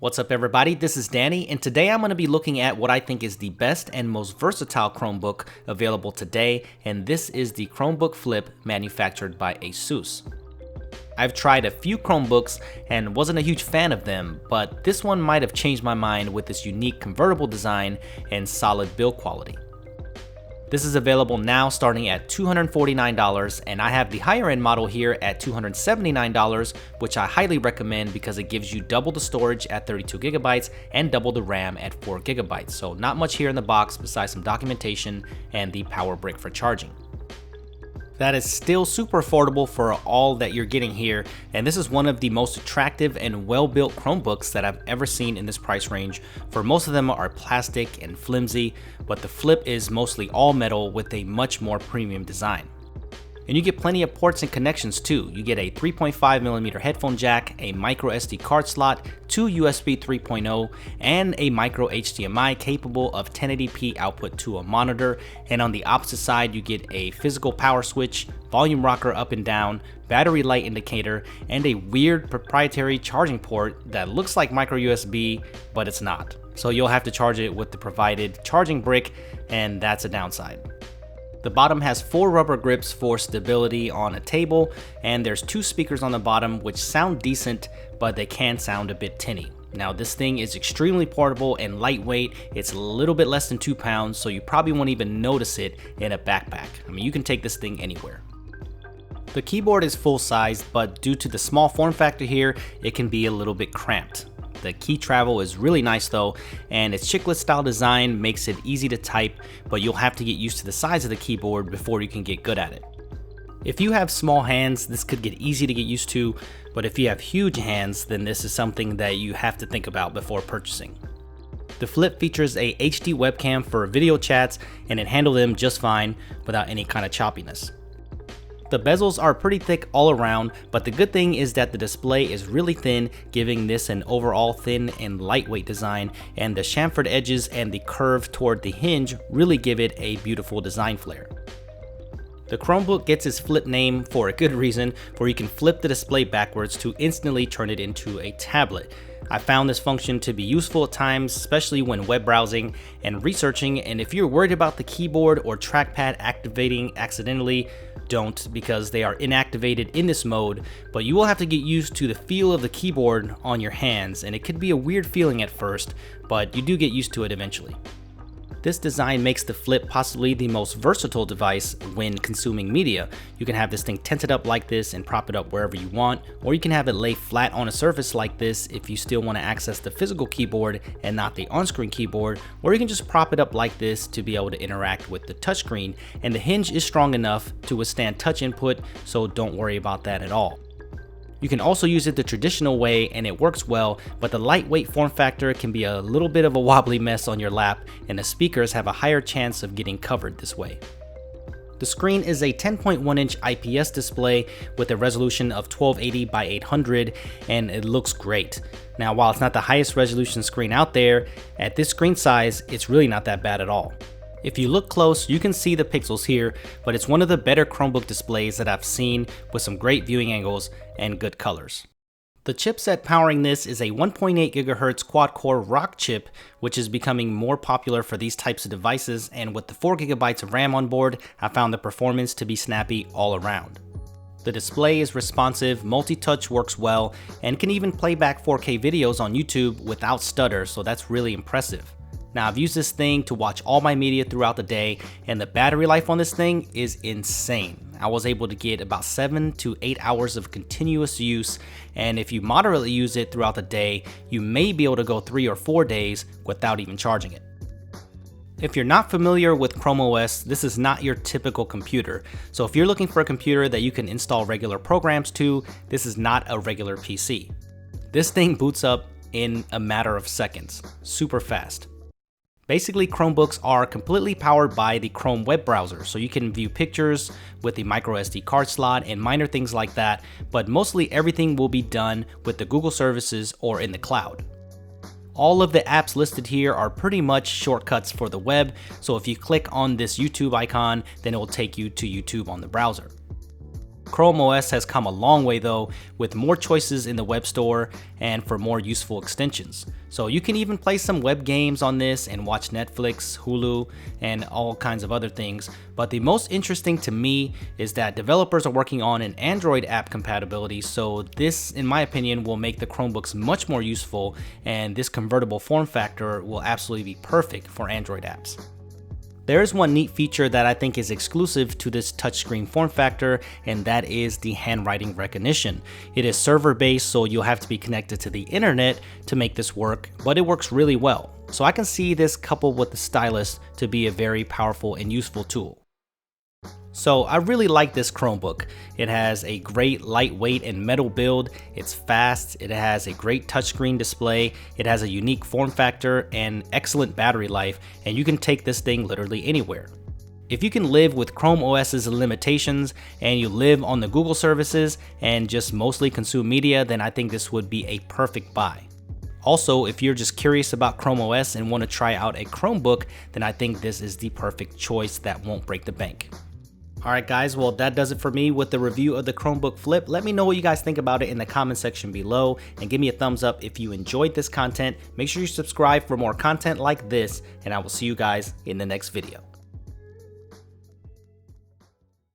What's up everybody, this is Danny, and today I'm going to be looking at what I think is the best and most versatile Chromebook available today, and this is the Chromebook Flip manufactured by Asus. I've tried a few Chromebooks and wasn't a huge fan of them, but this one might have changed my mind with its unique convertible design and solid build quality. This is available now starting at $249, and I have the higher end model here at $279, which I highly recommend because it gives you double the storage at 32 gigabytes and double the RAM at 4 gigabytes. So not much here in the box besides some documentation and the power brick for charging. That is still super affordable for all that you're getting here, and this is one of the most attractive and well-built Chromebooks that I've ever seen in this price range. For most of them are plastic and flimsy, but the Flip is mostly all metal with a much more premium design. And you get plenty of ports and connections too. You get a 3.5mm headphone jack, a micro SD card slot, two USB 3.0, and a micro HDMI capable of 1080p output to a monitor. And on the opposite side, you get a physical power switch, volume rocker up and down, battery light indicator, and a weird proprietary charging port that looks like micro USB, but it's not. So you'll have to charge it with the provided charging brick, and that's a downside. The bottom has 4 rubber grips for stability on a table, and there's 2 speakers on the bottom which sound decent, but they can sound a bit tinny. Now this thing is extremely portable and lightweight. It's a little bit less than 2 pounds, so you probably won't even notice it in a backpack. I mean, you can take this thing anywhere. The keyboard is full size, but due to the small form factor here, it can be a little bit cramped. The key travel is really nice though, and its chiclet style design makes it easy to type, but you'll have to get used to the size of the keyboard before you can get good at it. If you have small hands, this could get easy to get used to, but if you have huge hands, then this is something that you have to think about before purchasing. The Flip features a HD webcam for video chats, and it handled them just fine without any kind of choppiness. The bezels are pretty thick all around, but the good thing is that the display is really thin, giving this an overall thin and lightweight design, and the chamfered edges and the curve toward the hinge really give it a beautiful design flair. The Chromebook gets its Flip name for a good reason, for you can flip the display backwards to instantly turn it into a tablet. I found this function to be useful at times, especially when web browsing and researching, and if you're worried about the keyboard or trackpad activating accidentally, don't, because they are inactivated in this mode, but you will have to get used to the feel of the keyboard on your hands, and it could be a weird feeling at first, but you do get used to it eventually. This design makes the Flip possibly the most versatile device when consuming media. You can have this thing tented up like this and prop it up wherever you want, or you can have it lay flat on a surface like this if you still want to access the physical keyboard and not the on-screen keyboard, or you can just prop it up like this to be able to interact with the touchscreen, and the hinge is strong enough to withstand touch input, so don't worry about that at all. You can also use it the traditional way and it works well, but the lightweight form factor can be a little bit of a wobbly mess on your lap, and the speakers have a higher chance of getting covered this way. The screen is a 10.1-inch IPS display with a resolution of 1280 by 800, and it looks great. Now, while it's not the highest resolution screen out there, at this screen size, it's really not that bad at all. If you look close, you can see the pixels here, but it's one of the better Chromebook displays that I've seen with some great viewing angles and good colors. The chipset powering this is a 1.8 GHz quad-core Rock chip, which is becoming more popular for these types of devices, and with the 4 GB of RAM on board, I found the performance to be snappy all around. The display is responsive, multi-touch works well, and can even play back 4K videos on YouTube without stutter, so that's really impressive. Now, I've used this thing to watch all my media throughout the day, and the battery life on this thing is insane. I was able to get about 7 to 8 hours of continuous use, and if you moderately use it throughout the day, you may be able to go 3 or 4 days without even charging it. If you're not familiar with Chrome OS, this is not your typical computer. So if you're looking for a computer that you can install regular programs to, this is not a regular PC. This thing boots up in a matter of seconds, super fast. Basically, Chromebooks are completely powered by the Chrome web browser, so you can view pictures with the micro SD card slot and minor things like that, but mostly everything will be done with the Google services or in the cloud. All of the apps listed here are pretty much shortcuts for the web, so if you click on this YouTube icon, then it will take you to YouTube on the browser. Chrome OS has come a long way though, with more choices in the web store and for more useful extensions. So you can even play some web games on this and watch Netflix, Hulu, and all kinds of other things. But the most interesting to me is that developers are working on an Android app compatibility, so this, in my opinion, will make the Chromebooks much more useful, and this convertible form factor will absolutely be perfect for Android apps. There is one neat feature that I think is exclusive to this touchscreen form factor, and that is the handwriting recognition. It is server-based, so you'll have to be connected to the internet to make this work, but it works really well. So I can see this coupled with the stylus to be a very powerful and useful tool. So I really like this Chromebook. It has a great lightweight and metal build, it's fast, it has a great touchscreen display, it has a unique form factor and excellent battery life, and you can take this thing literally anywhere. If you can live with Chrome OS's limitations and you live on the Google services and just mostly consume media, then I think this would be a perfect buy. Also, if you're just curious about Chrome OS and want to try out a Chromebook, then I think this is the perfect choice that won't break the bank. Alright guys, well that does it for me with the review of the Chromebook Flip. Let me know what you guys think about it in the comment section below, and give me a thumbs up if you enjoyed this content. Make sure you subscribe for more content like this, and I will see you guys in the next video.